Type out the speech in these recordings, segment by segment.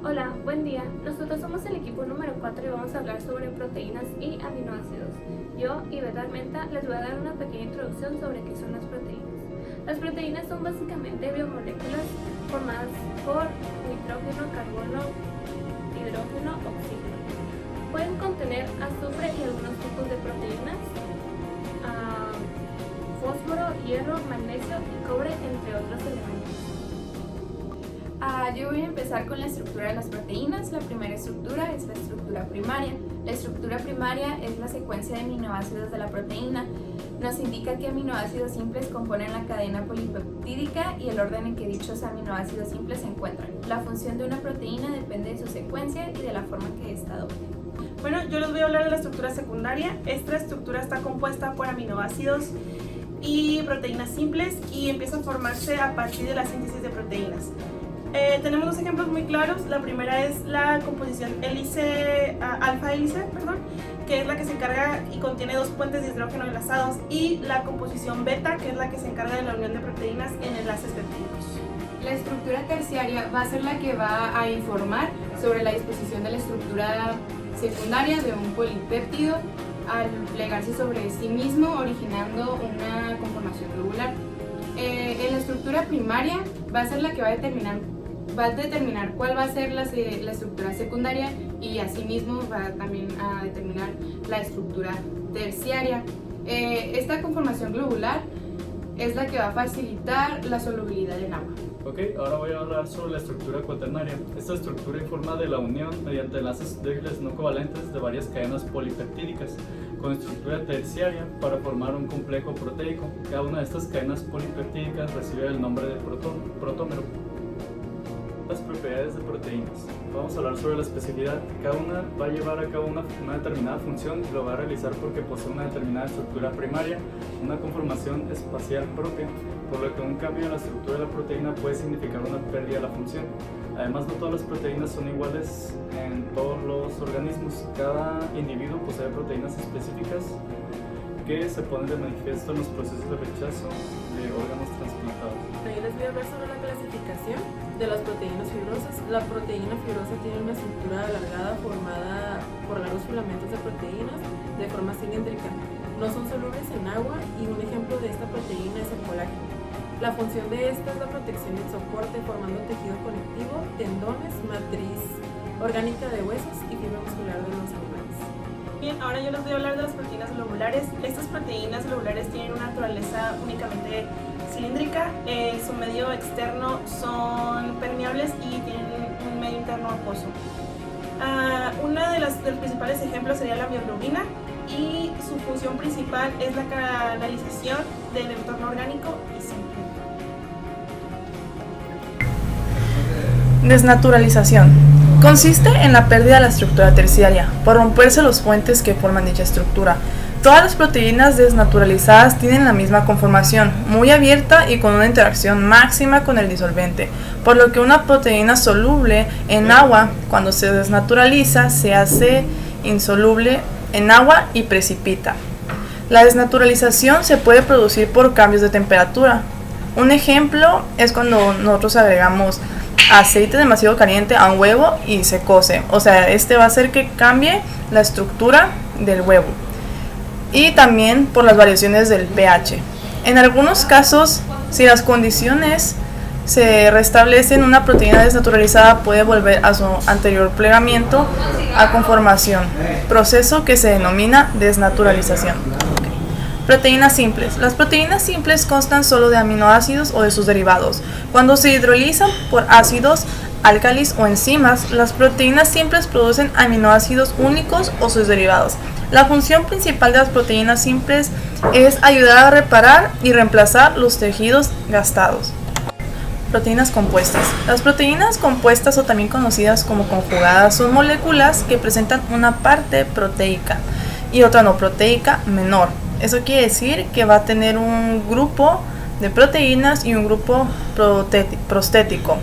Hola, buen día. Nosotros somos el equipo número 4 y vamos a hablar sobre proteínas y aminoácidos. Yo, Ivette Armenta, les voy a dar una pequeña introducción sobre qué son las proteínas. Las proteínas son básicamente biomoléculas formadas por nitrógeno, carbono, hidrógeno, oxígeno. Pueden contener azufre y algunos tipos de proteínas, fósforo, hierro, magnesio y cobre, entre otros elementos. Yo voy a empezar con la estructura de las proteínas. La primera estructura es la estructura primaria. La estructura primaria es la secuencia de aminoácidos de la proteína. Nos indica qué aminoácidos simples componen la cadena polipeptídica y el orden en que dichos aminoácidos simples se encuentran. La función de una proteína depende de su secuencia y de la forma que ésta adopte. Bueno, yo les voy a hablar de la estructura secundaria. Esta estructura está compuesta por aminoácidos y proteínas simples y empieza a formarse a partir de la síntesis de proteínas. Tenemos dos ejemplos muy claros. La primera es la composición alfa hélice, que es la que se encarga y contiene dos puentes de hidrógeno enlazados, y la composición beta, que es la que se encarga de la unión de proteínas en enlaces peptídicos. La estructura terciaria va a ser la que va a informar sobre la disposición de la estructura secundaria de un polipéptido al plegarse sobre sí mismo, originando una conformación globular. En la estructura primaria va a ser la que va a determinar cuál va a ser la estructura secundaria, y asimismo va también a determinar la estructura terciaria. Esta conformación globular es la que va a facilitar la solubilidad en agua. Ok, ahora voy a hablar sobre la estructura cuaternaria. Esta estructura informa de la unión mediante enlaces débiles no covalentes de varias cadenas polipeptídicas con estructura terciaria para formar un complejo proteico. Cada una de estas cadenas polipeptídicas recibe el nombre de protómero. Las propiedades de proteínas. Vamos a hablar sobre la especificidad. Cada una va a llevar a cabo una determinada función y lo va a realizar porque posee una determinada estructura primaria, una conformación espacial propia, por lo que un cambio en la estructura de la proteína puede significar una pérdida de la función. Además, no todas las proteínas son iguales en todos los organismos. Cada individuo posee proteínas específicas que se ponen de manifiesto en los procesos de rechazo de órganos trasplantados. Yo les voy a hablar sobre la clasificación de las proteínas fibrosas. La proteína fibrosa tiene una estructura alargada formada por largos filamentos de proteínas de forma cilíndrica. No son solubles en agua, y un ejemplo de esta proteína es el colágeno. La función de esta es la protección y el soporte, formando tejido conectivo, tendones, matriz orgánica de huesos y fibra muscular de los animales. Bien, ahora yo les voy a hablar de las proteínas globulares. Estas proteínas globulares tienen una naturaleza únicamente cilíndrica. Su medio externo son permeables y tienen un medio interno acuoso. Uno de los principales ejemplos sería la mioglobina, y su función principal es la canalización del entorno orgánico y simple. Desnaturalización. Consiste en la pérdida de la estructura terciaria, por romperse los puentes que forman dicha estructura. Todas las proteínas desnaturalizadas tienen la misma conformación, muy abierta y con una interacción máxima con el disolvente, por lo que una proteína soluble en agua, cuando se desnaturaliza, se hace insoluble en agua y precipita. La desnaturalización se puede producir por cambios de temperatura. Un ejemplo es cuando nosotros agregamos aceite demasiado caliente a un huevo y se cose. O sea, este va a hacer que cambie la estructura del huevo. Y también por las variaciones del pH. En algunos casos, si las condiciones se restablecen, una proteína desnaturalizada puede volver a su anterior plegamiento a conformación, proceso que se denomina desnaturalización. Proteínas simples. Las proteínas simples constan solo de aminoácidos o de sus derivados. Cuando se hidrolizan por ácidos, álcalis o enzimas, las proteínas simples producen aminoácidos únicos o sus derivados. La función principal de las proteínas simples es ayudar a reparar y reemplazar los tejidos gastados. Proteínas compuestas. Las proteínas compuestas, o también conocidas como conjugadas, son moléculas que presentan una parte proteica y otra no proteica menor. Eso quiere decir que va a tener un grupo de proteínas y un grupo prostético.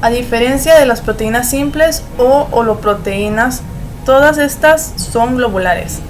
A diferencia de las proteínas simples o holoproteínas, todas estas son globulares.